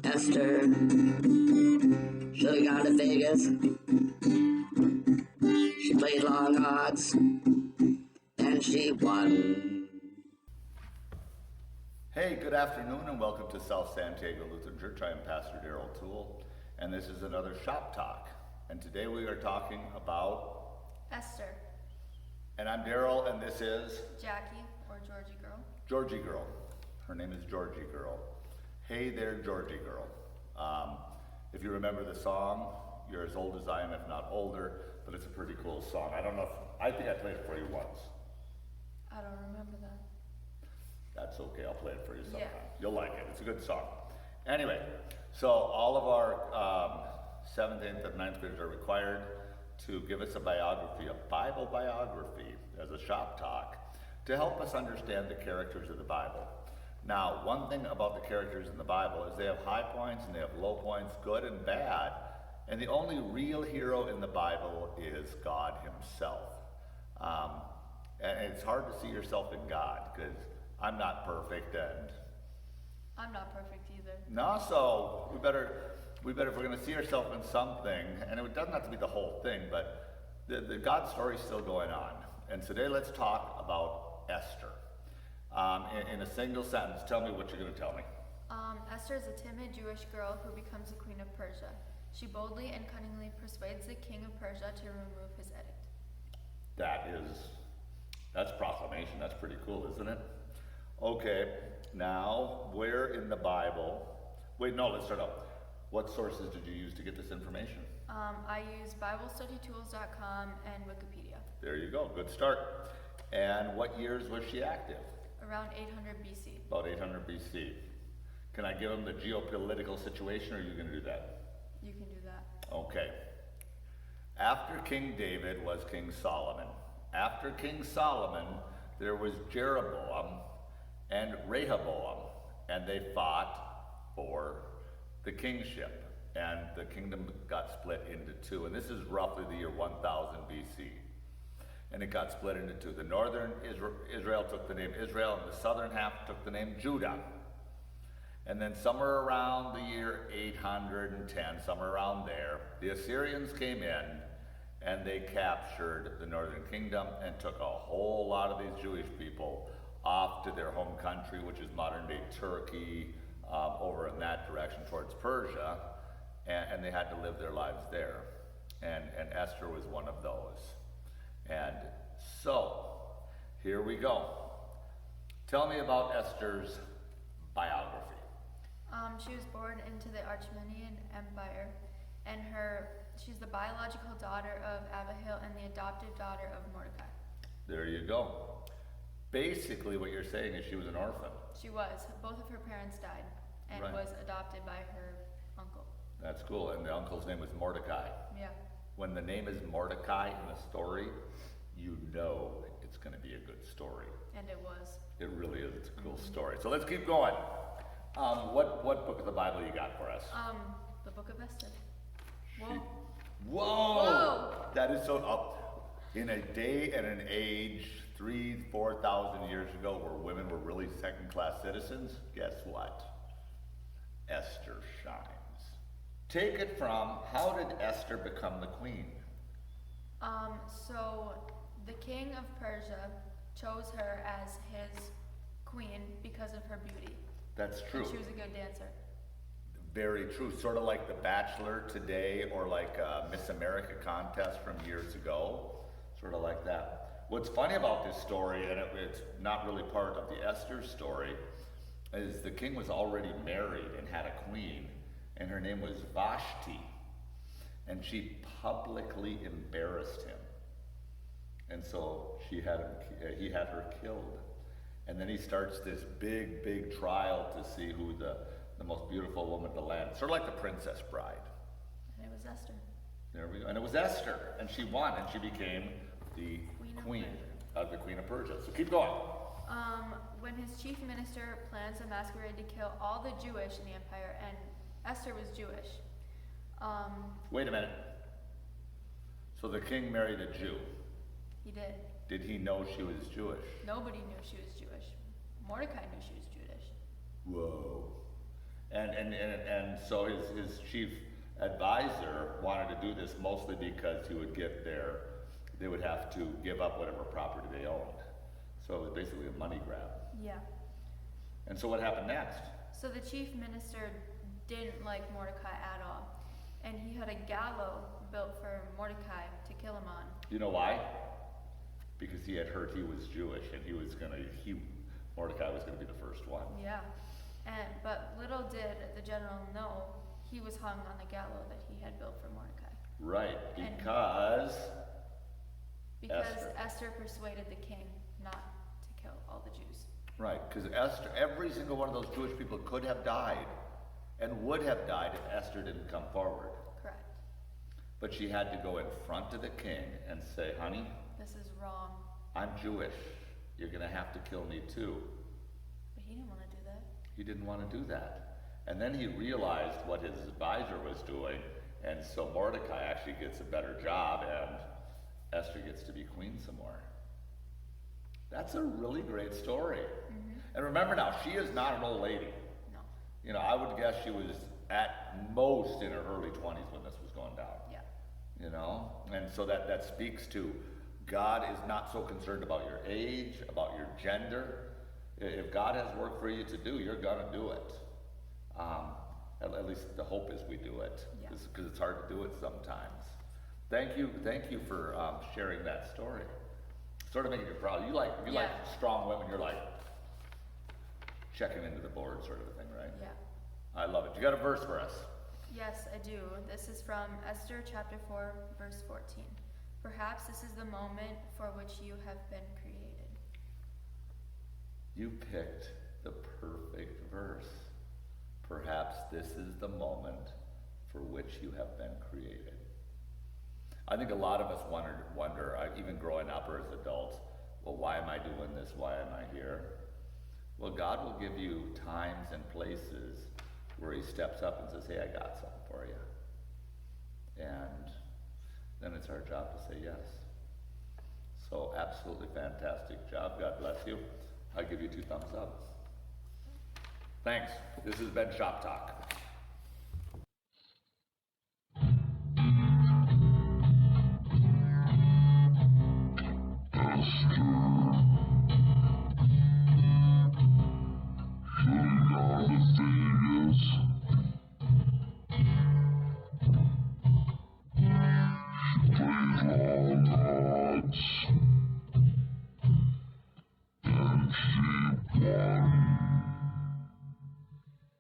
Esther should have gone to Vegas. She played long odds, and she won. Hey, good afternoon and welcome to South Santiago Lutheran Church. I am Pastor Darrell Toole, and this is another Shop Talk. And today we are talking about Esther. And I'm Darrell, and this is Jackie, or Georgie Girl. Georgie Girl. Her name is Georgie Girl. Hey there, Georgie Girl. If you remember the song, you're as old as I am, if not older, but it's a pretty cool song. I think I played it for you once. I don't remember that. That's okay, I'll play it for you sometime. Yeah. You'll like it, it's a good song. Anyway, so all of our 7th, 8th, and 9th graders are required to give us a biography, a Bible biography, as a shop talk, to help us understand the characters of the Bible. Now, one thing about the characters in the Bible is they have high points and they have low points, good and bad, and the only real hero in the Bible is God himself. And it's hard to see yourself in God, because I'm not perfect, and I'm not perfect either. no, so we better if we're going to see ourselves in something, and it doesn't have to be the whole thing, but the God story is still going on. And today let's talk about Esther. In a single sentence, tell me what you're going to tell me. Esther is a timid Jewish girl who becomes the queen of Persia. She boldly and cunningly persuades the king of Persia to remove his edict. That's proclamation. That's pretty cool, isn't it? Okay, now, where in the Bible, let's start out. What sources did you use to get this information? I use BibleStudyTools.com and Wikipedia. There you go, good start. And what years was she active? Around 800 BC. About 800 BC. Can I give them the geopolitical situation, or are you going to do that? You can do that. Okay. After King David was King Solomon. After King Solomon, there was Jeroboam and Rehoboam, and they fought for the kingship, and the kingdom got split into two, and this is roughly the year 1000 BC, and it got split into two. The northern Israel took the name Israel, and the southern half took the name Judah. And then somewhere around the year 810, somewhere around there, the Assyrians came in, and they captured the northern kingdom and took a whole lot of these Jewish people off to their home country, which is modern-day Turkey, over in that direction towards Persia, and they had to live their lives there. And Esther was one of those. And so, here we go. Tell me about Esther's biography. She was born into the Achaemenid Empire, and she's the biological daughter of Abihail and the adopted daughter of Mordecai. There you go. Basically, what you're saying is she was an orphan. She was. Both of her parents died and Right. was adopted by her uncle. That's cool, and the uncle's name was Mordecai. Yeah. When the name is Mordecai in a story, you know it's going to be a good story. And it was. It really is. It's a cool story. So let's keep going. What book of the Bible you got for us? The Book of Esther. Whoa. Whoa! Whoa! That is so up. In a day and an age 3,000-4,000 years ago where women were really second-class citizens, guess what? Esther shines. Take it from, how did Esther become the queen? So the king of Persia chose her as his queen because of her beauty. That's true. And she was a good dancer. Very true. Sort of like The Bachelor today, or like a Miss America contest from years ago. Sort of like that. What's funny about this story, and it's not really part of the Esther story, is the king was already married and had a queen, and her name was Vashti. And she publicly embarrassed him. And so he had her killed. And then he starts this big, big trial to see who the most beautiful woman in the land, sort of like the Princess Bride. And it was Esther. There we go. And it was Esther, and she won, and she became the queen of the Queen of Persia. So keep going. When his chief minister plans a masquerade to kill all the Jewish in the empire, and Esther was Jewish. Wait a minute. So the king married a Jew. He did. Did he know she was Jewish? Nobody knew she was Jewish. Mordecai knew she was Jewish. and so his chief advisor wanted to do this mostly because he would get they would have to give up whatever property they owned. So it was basically a money grab. Yeah. And so what happened next? So the chief minister didn't like Mordecai at all, and he had a gallows built for Mordecai to kill him on. You know why? Because he had heard he was Jewish, and Mordecai was gonna be the first one. Yeah. But little did the general know he was hung on the gallows that he had built for Mordecai. Right, because Esther persuaded the king not to kill all the Jews. Right, because Esther, every single one of those Jewish people could have died and would have died if Esther didn't come forward. Correct. But she had to go in front of the king and say, honey, This is wrong. I'm Jewish. You're going to have to kill me too. But he didn't want to do that. He didn't want to do that. And then he realized what his advisor was doing, and so Mordecai actually gets a better job, and Esther gets to be queen some more. That's a really great story. Mm-hmm. And remember now, she is not an old lady. No. You know, I would guess she was at most in her early 20s when this was going down. Yeah. You know? And so that speaks to God is not so concerned about your age, about your gender. If God has work for you to do, you're going to do it. At least the hope is we do it, because it's hard to do it sometimes. Thank you for sharing that story. Sort of making you proud. You like strong women. You're like checking into the board, sort of a thing, right? Yeah. I love it. You got a verse for us? Yes, I do. This is from Esther chapter 4, verse 14. Perhaps this is the moment for which you have been created. You picked the perfect verse. Perhaps this is the moment for which you have been created. I think a lot of us wonder, even growing up or as adults, well, why am I doing this? Why am I here? Well, God will give you times and places where he steps up and says, hey, I got something for you. And then it's our job to say yes. So absolutely fantastic job. God bless you. I'll give you 2 thumbs up. Thanks. This has been Shop Talk.